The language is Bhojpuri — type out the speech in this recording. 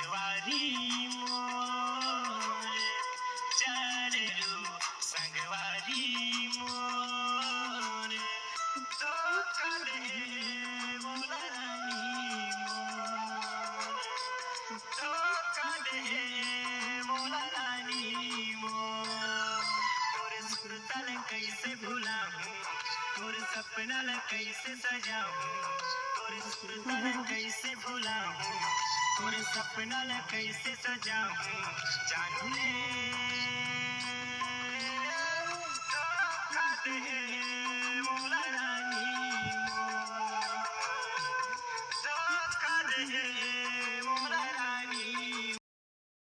संगवारी मोर जानेलु संगवारी मोर धोखा दे मोलानी मोर धोखा दे मोलानी मोर तोरे सुरतल कैसे भुलाऊं तोरे सपना ल कैसे सजाऊं तोरे सुरतल कैसे भुलाऊं तोरे सपना ल कैसे सजाऊं जानू ले